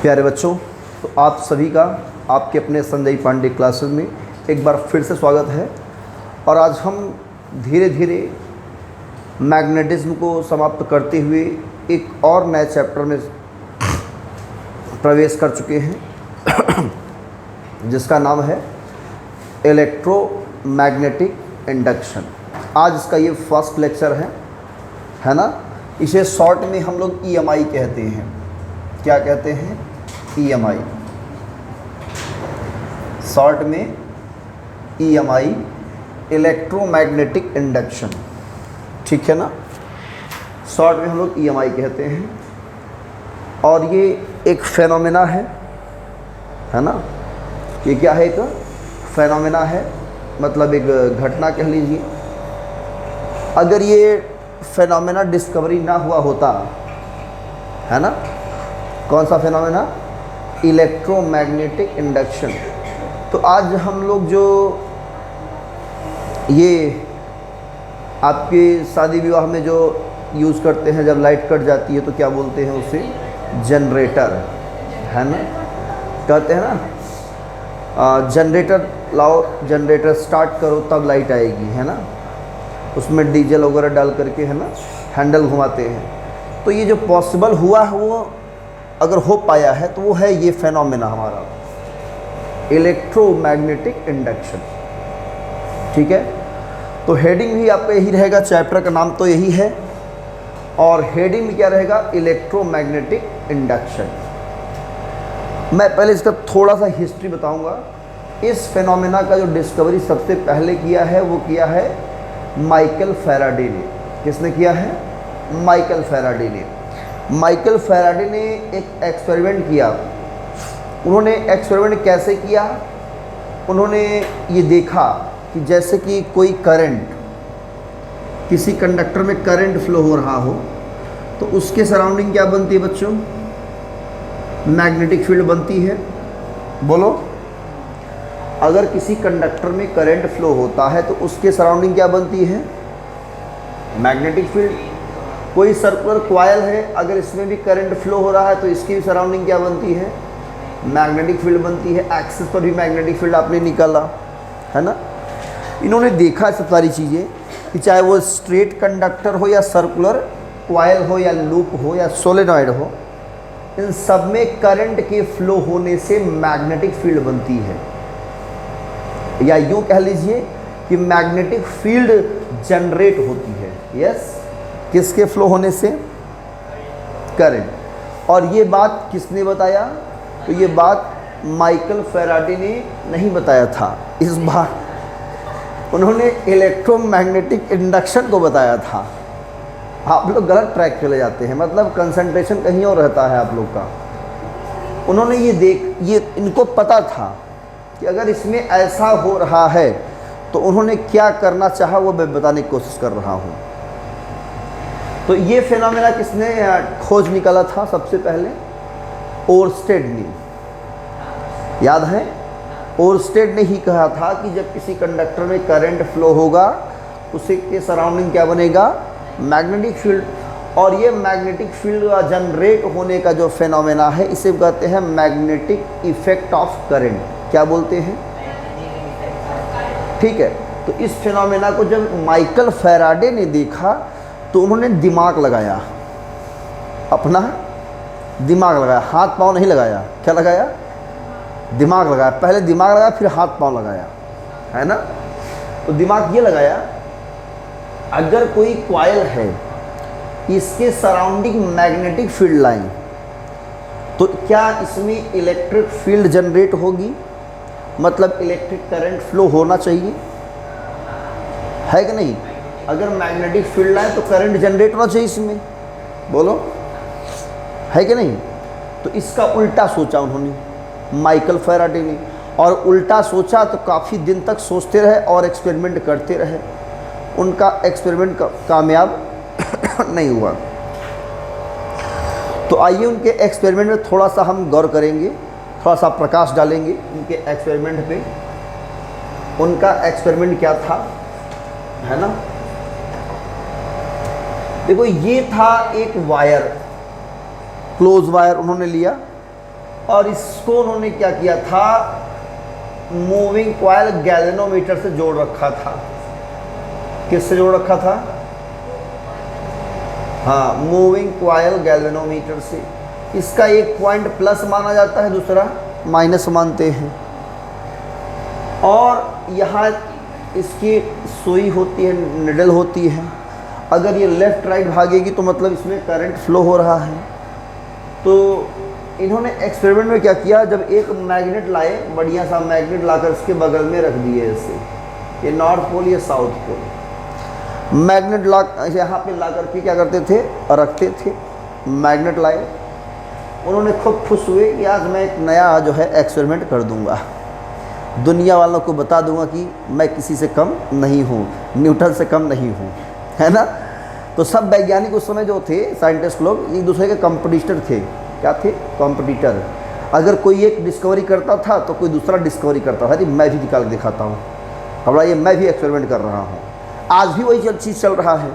प्यारे बच्चों, तो आप सभी का आपके अपने संजय पांडे क्लासेस में एक बार फिर से स्वागत है। और आज हम धीरे धीरे मैग्नेटिज्म को समाप्त करते हुए एक और नए चैप्टर में प्रवेश कर चुके हैं जिसका नाम है इलेक्ट्रोमैग्नेटिक इंडक्शन। आज इसका ये फर्स्ट लेक्चर है ना। इसे शॉर्ट में हम लोग EMI कहते हैं। क्या कहते हैं? EMI। शॉर्ट में EMI, इलेक्ट्रोमैग्नेटिक इंडक्शन, ठीक है ना। शॉर्ट में हम लोग EMI कहते हैं। और ये एक फेनोमेना है ना। ये क्या है? एक फेनोमेना है, मतलब एक घटना कह लीजिए। अगर ये फेनोमेना डिस्कवरी ना हुआ होता, है ना, कौन सा फेनोमेना? इलेक्ट्रोमैग्नेटिक इंडक्शन, तो आज हम लोग जो ये आपके शादी विवाह में जो यूज़ करते हैं, जब लाइट कट जाती है तो क्या बोलते हैं उसे? जनरेटर, है ना। कहते हैं ना जनरेटर लाओ, जनरेटर स्टार्ट करो तब लाइट आएगी, है ना। उसमें डीजल वगैरह डाल करके, है ना, हैंडल घुमाते हैं। तो ये जो पॉसिबल हुआ है, वो अगर हो पाया है तो वो है ये फेनोमेना हमारा इलेक्ट्रोमैग्नेटिक इंडक्शन, ठीक है। तो हेडिंग भी आपका यही रहेगा, चैप्टर का नाम तो यही है, और हेडिंग में क्या रहेगा? Electromagnetic induction. मैं पहले इसका थोड़ा सा हिस्ट्री बताऊंगा। इस फेनोमेना का जो डिस्कवरी सबसे पहले किया है वो किया है माइकल फैराडे ने। किसने किया है? माइकल फैराडे ने। माइकल फैराडे ने एक एक्सपेरिमेंट किया। उन्होंने एक्सपेरिमेंट कैसे किया? उन्होंने ये देखा कि जैसे कि कोई करंट, किसी कंडक्टर में करंट फ्लो हो रहा हो तो उसके सराउंडिंग क्या बनती है बच्चों? मैग्नेटिक फील्ड बनती है। बोलो, अगर किसी कंडक्टर में करंट फ्लो होता है तो उसके सराउंडिंग क्या बनती है? Magnetic field. कोई सर्कुलर कॉइल है, अगर इसमें भी करंट फ्लो हो रहा है तो इसकी भी सराउंडिंग क्या बनती है? मैग्नेटिक फील्ड बनती है। एक्सिस पर भी मैग्नेटिक फील्ड आपने निकाला, है ना। इन्होंने देखा सब सारी चीज़ें कि चाहे वो स्ट्रेट कंडक्टर हो या सर्कुलर कॉइल हो या लूप हो या सोलेनॉइड हो, इन सब में करंट के फ्लो होने से मैग्नेटिक फील्ड बनती है। या यूँ कह लीजिए कि मैग्नेटिक फील्ड जनरेट होती है। यस, किसके फ्लो होने से? करंट। और ये बात किसने बताया? तो ये बात माइकल फैराडे ने नहीं बताया था, इस बार उन्होंने इलेक्ट्रोमैग्नेटिक इंडक्शन को बताया था। आप लोग गलत ट्रैक चले जाते हैं, मतलब कंसंट्रेशन कहीं और रहता है आप लोग का। उन्होंने ये इनको पता था कि अगर इसमें ऐसा हो रहा है तो उन्होंने क्या करना चाहा वो मैं बताने की कोशिश कर रहा हूँ। तो ये फेनोमेना किसने खोज निकाला था सबसे पहले? ओरस्टेड ने। याद है? ओरस्टेड ने ही कहा था कि जब किसी कंडक्टर में करंट फ्लो होगा उसे के सराउंडिंग क्या बनेगा? Magnetic field. और ये मैग्नेटिक फील्ड जनरेट होने का जो फेनोमेना है इसे कहते हैं मैग्नेटिक इफेक्ट ऑफ करंट। क्या बोलते हैं? ठीक है। तो इस फेनोमेना को जब माइकल फैराडे ने देखा तो उन्होंने दिमाग लगाया, अपना दिमाग लगाया, हाथ पांव नहीं लगाया। क्या लगाया? दिमाग लगाया। पहले दिमाग लगाया, फिर हाथ पांव लगाया, है ना। तो दिमाग ये लगाया, अगर कोई कॉइल है, इसके सराउंडिंग मैग्नेटिक फील्ड लाइन, तो क्या इसमें इलेक्ट्रिक फील्ड जनरेट होगी? मतलब इलेक्ट्रिक करंट फ्लो होना चाहिए, है कि नहीं? अगर मैग्नेटिक फील्ड लाइन तो करंट जनरेट होना चाहिए इसमें। बोलो, है कि नहीं? तो इसका उल्टा सोचा उन्होंने, माइकल फैराडे ने। और उल्टा सोचा तो काफ़ी दिन तक सोचते रहे और एक्सपेरिमेंट करते रहे। उनका एक्सपेरिमेंट कामयाब नहीं हुआ। तो आइए उनके एक्सपेरिमेंट में थोड़ा सा हम गौर करेंगे, थोड़ा सा प्रकाश डालेंगे उनके एक्सपेरिमेंट पे। उनका एक्सपेरिमेंट क्या था, है ना। देखो, ये था एक वायर, क्लोज वायर उन्होंने लिया, और इसको उन्होंने क्या किया था, मूविंग कॉइल गैल्वेनोमीटर से जोड़ रखा था। किससे जोड़ रखा था? हाँ, मूविंग कॉइल गैल्वेनोमीटर से। इसका एक पॉइंट प्लस माना जाता है, दूसरा माइनस मानते हैं। और यहाँ इसकी सुई होती है, निडल होती है। अगर ये लेफ़्ट राइट भागेगी तो मतलब इसमें करंट फ्लो हो रहा है। तो इन्होंने एक्सपेरिमेंट में क्या किया, जब एक मैग्नेट लाए, बढ़िया सा मैग्नेट लाकर इसके बगल में रख दिए ऐसे, ये नॉर्थ पोल ये साउथ पोल, मैग्नेट ला यहाँ पे ला करके क्या करते थे, रखते थे। मैग्नेट लाए, उन्होंने खूब खुश हुए कि आज मैं एक नया जो है एक्सपेरिमेंट कर दूंगा, दुनिया वालों को बता दूंगा कि मैं किसी से कम नहीं हूँ, न्यूटन से कम नहीं हूँ, है ना। तो सब वैज्ञानिक उस समय जो थे, साइंटिस्ट लोग, एक दूसरे के कंपटीटर थे। क्या थे? कॉम्पिटिटर। अगर कोई एक डिस्कवरी करता था तो कोई दूसरा डिस्कवरी करता था, कि मैं भी निकाल के दिखाता हूँ, हमारा ये मैं भी एक्सपेरिमेंट कर रहा हूँ। आज भी वही चीज़ चल रहा है,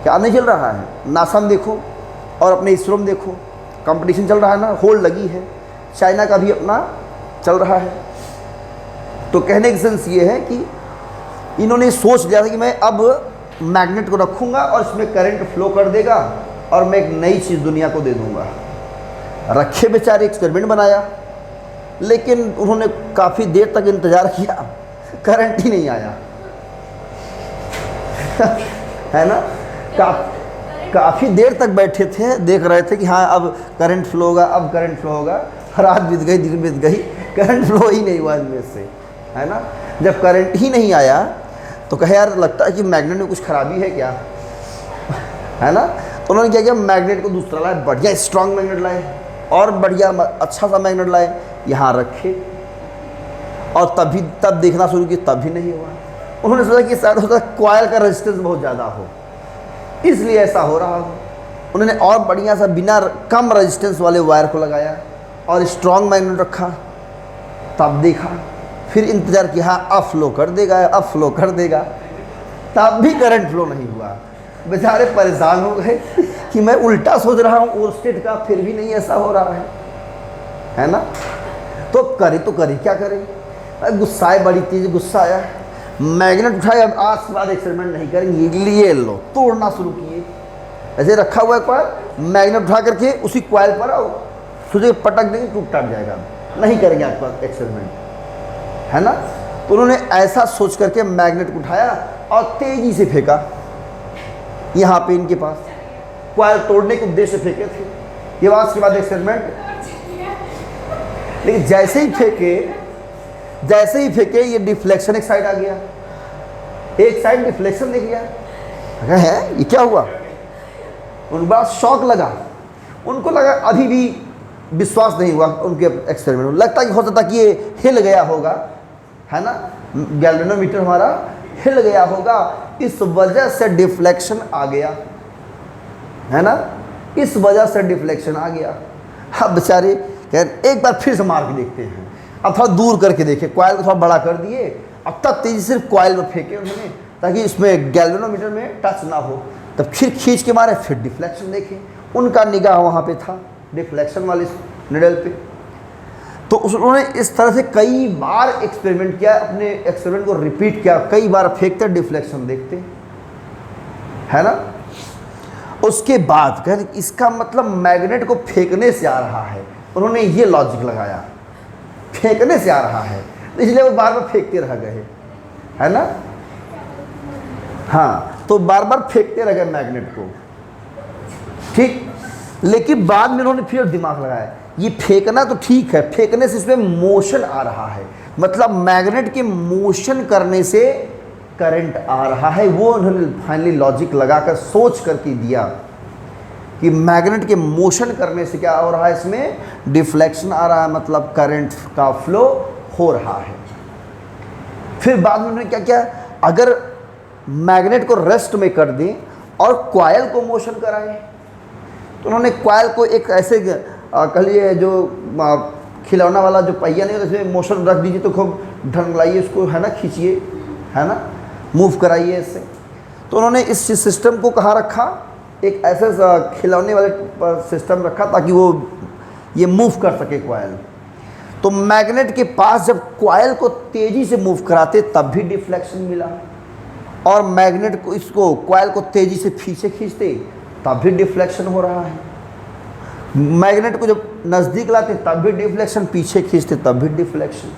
क्या नहीं चल रहा है? नासा में देखो और अपने इसरो में देखो, कंपटीशन चल रहा है ना, होड़ लगी है। चाइना का भी अपना चल रहा है। तो कहने की सेंस ये है कि इन्होंने सोच लिया था कि मैं अब मैग्नेट को रखूँगा और इसमें करंट फ्लो कर देगा और मैं एक नई चीज़ दुनिया को दे दूँगा। रखे बेचारे, एक्सपेरिमेंट बनाया, लेकिन उन्होंने काफ़ी देर तक इंतज़ार किया, करंट ही नहीं आया है ना। काफ़ी देर तक बैठे थे, देख रहे थे कि हाँ अब करंट फ्लो होगा, अब करंट फ्लो होगा। रात बीत गई, दिन बीत गई, करंट फ्लो ही नहीं हुआ इनमें से, है ना। जब करंट ही नहीं आया तो कहे यार लगता है कि मैग्नेट में कुछ खराबी है क्या, है ना। तो उन्होंने क्या किया, मैग्नेट को दूसरा लाए, बढ़िया स्ट्रॉन्ग मैग्नेट लाए और बढ़िया अच्छा सा मैग्नेट लाए, यहाँ रखे और तब देखना शुरू किया, तब भी नहीं हुआ। उन्होंने सोचा कि शायद होता है कॉइल का रेजिस्टेंस बहुत ज़्यादा हो, इसलिए ऐसा हो रहा हो। उन्होंने और बढ़िया सा बिना कम रेजिस्टेंस वाले वायर को लगाया और स्ट्रॉन्ग मैग्नेट रखा, तब देखा। फिर इंतज़ार किया, हाँ अब फ्लो कर देगा, अब फ्लो कर देगा, तब भी करंट फ्लो नहीं हुआ। बेचारे परेशान हो गए कि मैं उल्टा सोच रहा हूँ ओर्स्टेड का, फिर भी नहीं ऐसा हो रहा है ना। तो करे क्या करें, गुस्साए, बड़ी तेज गुस्सा आया, मैग्नेट उठाए, अब आज के बाद एक्सपेरिमेंट नहीं करेंगे, लिए लो, तोड़ना शुरू किए। ऐसे रखा हुआ है कॉइल, मैग्नेट उठा करके उसी कॉइल पर सोचे पटक देंगे, टूट जाएगा, नहीं करेंगे आज के बाद एक्सपेरिमेंट, है ना। तो उन्होंने ऐसा सोच करके मैग्नेट को उठाया और तेजी से फेंका यहाँ पे इनके पास, कॉइल तोड़ने के उद्देश्य से फेंके थे। ये आज के बाद एक्सपेरिमेंट, लेकिन जैसे ही फेंके ये डिफ्लेक्शन एक साइड आ गया, एक साइड डिफ्लेक्शन दिख गया। है ये क्या हुआ? उनको बड़ा शॉक लगा, उनको लगा, अभी भी विश्वास नहीं हुआ उनके एक्सपेरिमेंट में। लगता कि हो सकता कि ये हिल गया होगा, है ना, गैल्वेनोमीटर हमारा हिल गया होगा, इस वजह से डिफ्लेक्शन आ गया, है ना, इस वजह से डिफ्लेक्शन आ गया। अब बेचारे कह एक बार फिर से मार के देखते हैं, अब थोड़ा दूर करके देखे, कॉइल को थोड़ा बड़ा कर दिए, अब तब तेजी से कॉइल में फेंके उन्होंने ताकि इसमें गैल्वेनोमीटर में टच ना हो। तब फिर खींच के मारे, फिर डिफ्लेक्शन देखे, उनका निगाह वहाँ पे था डिफ्लेक्शन वाली निडल पे। तो उन्होंने इस तरह से कई बार एक्सपेरिमेंट किया, अपने एक्सपेरिमेंट को रिपीट किया, कई बार फेंकते डिफ्लेक्शन देखते, है ना। उसके बाद कहें इसका मतलब मैग्नेट को फेंकने से आ रहा है, उन्होंने ये लॉजिक लगाया, फेंकने से आ रहा है, इसलिए वो बार बार फेंकते रह गए, है ना। हाँ, तो बार बार फेंकते रह गए मैग्नेट को, ठीक। लेकिन बाद में उन्होंने फिर दिमाग लगाया, ये फेंकना तो ठीक है, फेंकने से इसमें मोशन आ रहा है, मतलब मैग्नेट के मोशन करने से करंट आ रहा है। वो उन्होंने फाइनली लॉजिक लगाकर सोच करके दिया कि मैग्नेट के मोशन करने से क्या हो रहा है, इसमें डिफ्लेक्शन आ रहा है, मतलब करंट का फ्लो हो रहा है। फिर बाद में उन्होंने क्या किया, अगर मैग्नेट को रेस्ट में कर दें और कॉइल को मोशन कराएं, तो उन्होंने कॉइल को एक ऐसे कह लिए जो खिलौना वाला जो पहिया नहीं होता, इसमें मोशन रख दीजिए तो खूब ढंगलाइए उसको, है ना, खींचिए, है ना, मूव कराइए इससे। तो उन्होंने इस सिस्टम को कहाँ रखा, एक ऐसे खिलौने वाले पर सिस्टम रखा ताकि वो ये मूव कर सके कॉयल। तो मैग्नेट के पास जब कॉयल को तेज़ी से मूव कराते तब भी डिफ्लेक्शन मिला, और मैग्नेट को इसको कॉयल को तेज़ी से पीछे खींचते तब भी डिफ्लेक्शन हो रहा है। मैग्नेट को जब नज़दीक लाते तब भी डिफ्लेक्शन, पीछे खींचते तब भी डिफ्लेक्शन।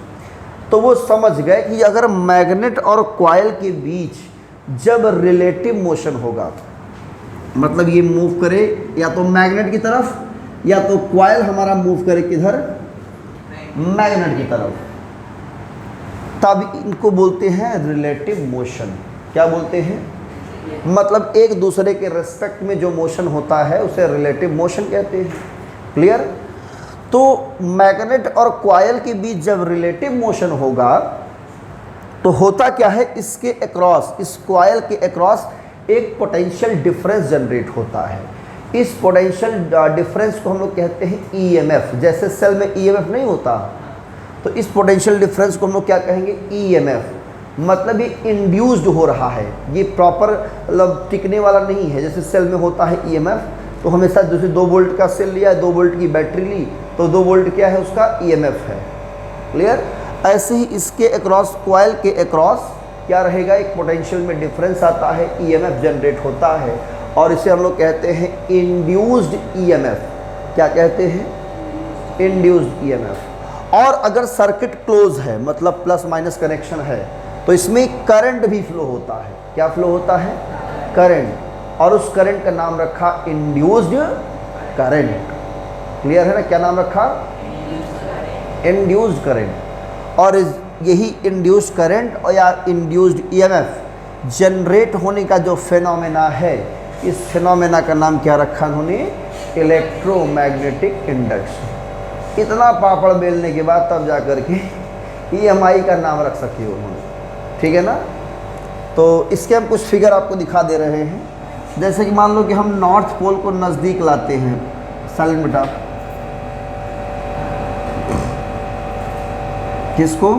तो वो समझ गए कि अगर मैग्नेट और कॉयल के बीच जब रिलेटिव मोशन होगा, मतलब ये मूव करे या तो मैग्नेट की तरफ या तो कॉयल हमारा मूव करे किधर, मैग्नेट की तरफ, तब इनको बोलते हैं रिलेटिव मोशन। क्या बोलते हैं? मतलब एक दूसरे के रिस्पेक्ट में जो मोशन होता है उसे रिलेटिव मोशन कहते हैं। क्लियर? तो मैग्नेट और कॉयल के बीच जब रिलेटिव मोशन होगा तो होता क्या है, इसके अक्रॉस, इस कॉयल के अक्रॉस एक पोटेंशियल डिफरेंस जनरेट होता है। इस पोटेंशियल डिफरेंस को हम लोग कहते हैं ईएमएफ। जैसे सेल में ईएमएफ नहीं होता, तो इस पोटेंशियल डिफरेंस को हम लोग क्या कहेंगे, ईएमएफ। मतलब ये इंड्यूस्ड हो रहा है, ये प्रॉपर मतलब टिकने वाला नहीं है। जैसे सेल में होता है ईएमएफ, तो हमेशा जैसे 2 वोल्ट का सेल लिया, 2 वोल्ट की बैटरी ली, तो 2 वोल्ट क्या है, उसका ईएमएफ है। क्लियर? ऐसे ही इसके अक्रॉस, कॉयल के अक्रॉस क्या रहेगा, एक पोटेंशियल में डिफरेंस आता है, ईएमएफ जनरेट होता है, और इसे हम लोग कहते हैं इंड्यूस्ड ईएमएफ। क्या कहते हैं? Induced EMF. और अगर सर्किट क्लोज है, मतलब प्लस माइनस कनेक्शन है, तो इसमें करंट भी फ्लो होता है। क्या फ्लो होता है? करंट। और उस करंट का नाम रखा इंड्यूस्ड करंट। क्लियर है ना? क्या नाम रखा? Induced current. और यही इंड्यूस्ड करंट और या इंड्यूस्ड ईएमएफ जनरेट होने का जो फिनोमेना है, इस फिनोमेना का नाम क्या रखा उन्होंने? Electromagnetic induction. इतना पापड़ बेलने के बाद तब जा कर के ईएमआई का नाम रख सके उन्होंने। ठीक है ना? तो इसके हम कुछ फिगर आपको दिखा दे रहे हैं। जैसे कि मान लो कि हम नॉर्थ पोल को नज़दीक लाते हैं, साइलेंट बेटा, किसको?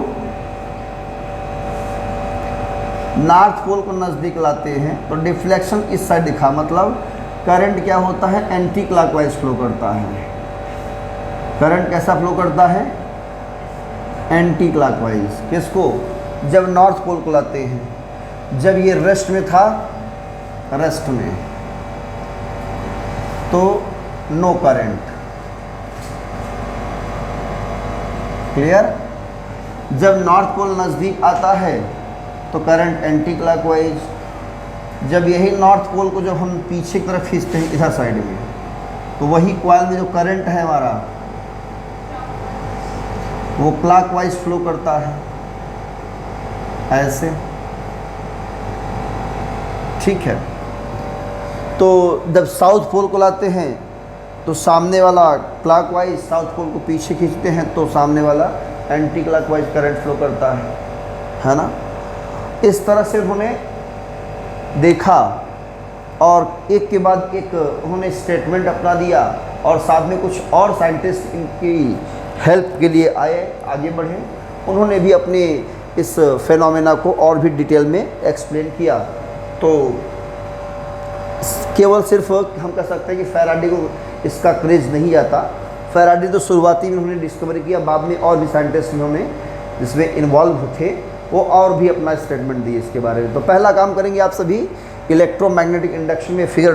नॉर्थ पोल को नज़दीक लाते हैं तो डिफ्लेक्शन इस साइड दिखा, मतलब करंट क्या होता है, एंटी क्लॉकवाइज फ्लो करता है। करंट कैसा फ्लो करता है? Anti clockwise. किसको? जब नॉर्थ पोल को लाते हैं। जब ये रेस्ट में था, रेस्ट में, तो नो करंट। क्लियर? जब नॉर्थ पोल नज़दीक आता है तो करंट एंटी क्लॉकवाइज। जब यही नॉर्थ पोल को जब हम पीछे की तरफ खींचते हैं इधर साइड में, तो वही कॉइल में जो करंट है हमारा, वो क्लॉकवाइज फ्लो करता है, ऐसे। ठीक है? तो जब साउथ पोल को लाते हैं तो सामने वाला क्लॉकवाइज, साउथ पोल को पीछे खींचते हैं तो सामने वाला एंटी क्लॉकवाइज करंट फ्लो करता है ना? इस तरह से उन्होंने देखा और एक के बाद एक उन्होंने स्टेटमेंट अपना दिया, और साथ में कुछ और साइंटिस्ट इनकी हेल्प के लिए आए, आगे बढ़े। उन्होंने भी अपने इस फेनोमेना को और भी डिटेल में एक्सप्लेन किया। तो केवल सिर्फ हम कह सकते हैं कि फैराडे को इसका क्रेज नहीं जाता। फैराडे तो शुरुआती में उन्होंने डिस्कवर किया, बाद में और भी साइंटिस्ट उन्होंने जिसमें इन्वॉल्व थे, वो और भी अपना स्टेटमेंट दिए इसके बारे में। तो पहला काम करेंगे आप सभी, इलेक्ट्रोमैग्नेटिक इंडक्शन में फिगर